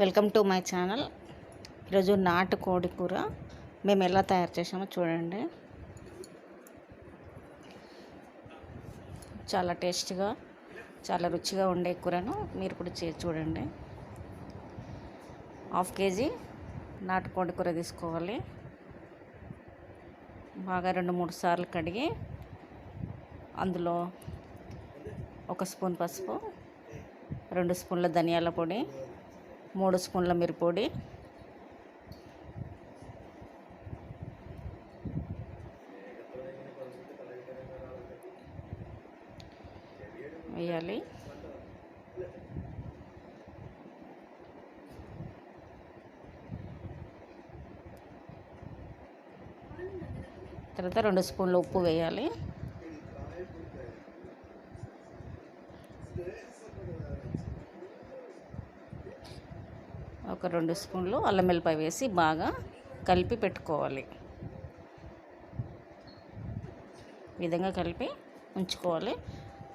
Welcome to my channel. ఈరోజు నాటు కోడి కూర మేము ఎలా తయారు చేసామో చూడండి. చాలా టేస్ట్గా చాలా రుచిగా ఉండే కూరను మీరు కూడా చూడండి. 1/2 kg నాటు కోడి కూర తీసుకోవాలి. బాగా 2-3 సార్లు కడిగి అందులో 1 స్పూన్ పసుపు, 2 స్పూన్ల ధనియాల పొడి, 3 స్పూన్ల మిరప్పొడి, వేయాలి. తర్వాత 2 స్పూన్ల ఉప్పు వేయాలి. ఒక 2 స్పూన్లు అల్లం వెల్లిపాయ వేసి బాగా కలిపి పెట్టుకోవాలి. ఈ విధంగా కలిపి ఉంచుకోవాలి.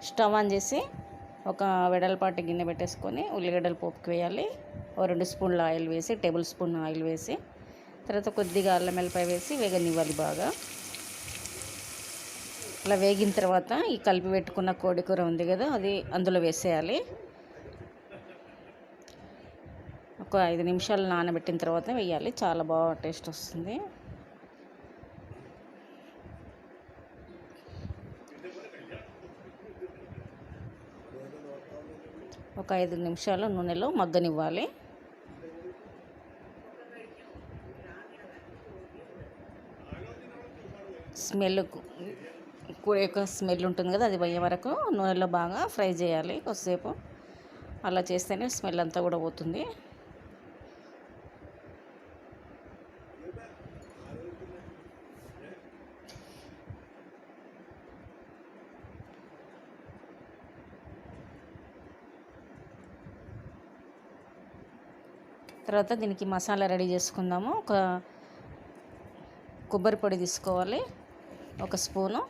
స్టవ్ ఆన్ చేసి ఒక వెడల్పాటి గిన్నె పెట్టేసుకొని ఉల్లిగడ్డలు పోపుకి వేయాలి. ఒక 2 స్పూన్ల ఆయిల్ వేసి, టేబుల్ స్పూన్ ఆయిల్ వేసి, తర్వాత కొద్దిగా అల్లం వెల్లిపాయ వేసి వేగనివ్వాలి బాగా. అలా వేగిన తర్వాత ఈ కలిపి పెట్టుకున్న కోడి కూర ఉంది కదా, అది అందులో వేసేయాలి. ఒక 5 నిమిషాలు నానబెట్టిన తర్వాత వేయాలి. చాలా బాగా టేస్ట్ వస్తుంది. ఒక 5 నిమిషాలు నూనెలో మగ్గనివ్వాలి. కూర యొక్క స్మెల్ ఉంటుంది కదా, అది పోయే వరకు నూనెలో బాగా ఫ్రై చేయాలి కొద్దిసేపు. అలా చేస్తేనే స్మెల్ అంతా కూడా పోతుంది. తర్వాత దీనికి మసాలా రెడీ చేసుకుందాము. ఒక కొబ్బరి పొడి తీసుకోవాలి, 1 స్పూను.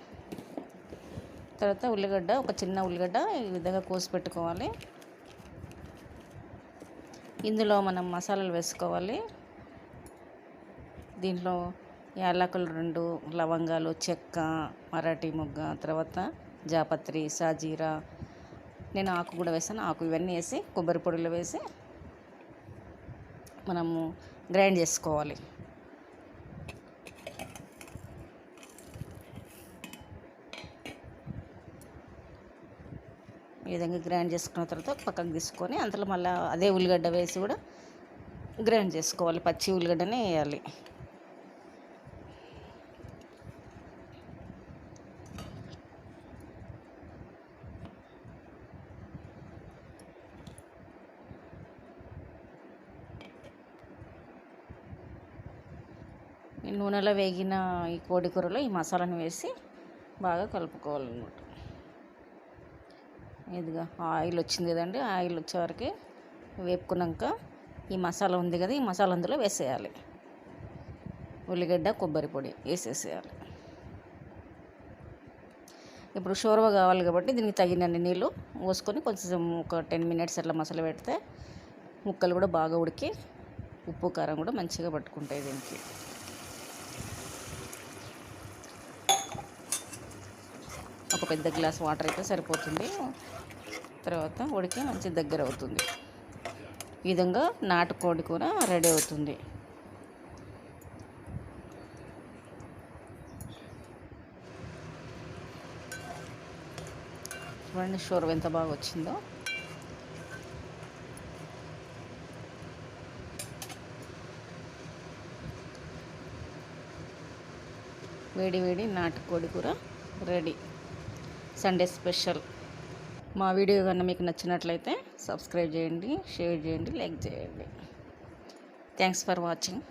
తర్వాత ఉల్లిగడ్డ, ఒక చిన్న ఉల్లిగడ్డ ఈ విధంగా కోసి పెట్టుకోవాలి. ఇందులో మనం మసాలాలు వేసుకోవాలి. దీంట్లో యాలకులు 2, లవంగాలు, చెక్క, మరాఠీ మొగ్గ, తర్వాత జాపత్రి, సాజీరా, నేను ఆకు కూడా వేసాను. ఆకు ఇవన్నీ వేసి కొబ్బరి పొడిలో వేసి మనము గ్రైండ్ చేసుకోవాలి. ఈ విధంగా గ్రైండ్ చేసుకున్న తర్వాత పక్కకు తీసుకొని అందులో మళ్ళీ అదే ఉల్లిగడ్డ వేసి కూడా గ్రైండ్ చేసుకోవాలి. పచ్చి ఉల్లిగడ్డనే వేయాలి. నూనెలో వేగిన ఈ కోడి కూరలో ఈ మసాలాను వేసి బాగా కలుపుకోవాలన్నమాట. ఇదిగా ఆయిల్ వచ్చింది కదండి, ఆయిల్ వచ్చే వరకు వేపుకున్నాక ఈ మసాలా ఉంది కదా, ఈ మసాలా అందులో వేసేయాలి. ఉల్లిగడ్డ, కొబ్బరి పొడి వేసేసేయాలి. ఇప్పుడు షోర్వ కావాలి కాబట్టి దీనికి తగినన్ని నీళ్ళు పోసుకొని కొంచెం ఒక 10 మినిట్స్ అట్లా మసాలా పెడితే ముక్కలు కూడా బాగా ఉడికి ఉప్పు కారం కూడా మంచిగా పట్టుకుంటాయి. దీనికి ఒక పెద్ద గ్లాస్ వాటర్ అయితే సరిపోతుంది. తర్వాత ఉడికి మంచి దగ్గర అవుతుంది. ఈ విధంగా నాటు కోడి కూర రెడీ అవుతుంది. చూడండి షోర్వ ఎంత బాగా వచ్చిందో. వేడి వేడి నాటు కోడి కూర రెడీ. Sunday special. మా వీడియో కన్నా మీకు నచ్చినట్లయితే సబ్స్క్రైబ్ చేయండి, షేర్ చేయండి, లైక్ చేయండి. Thanks for watching.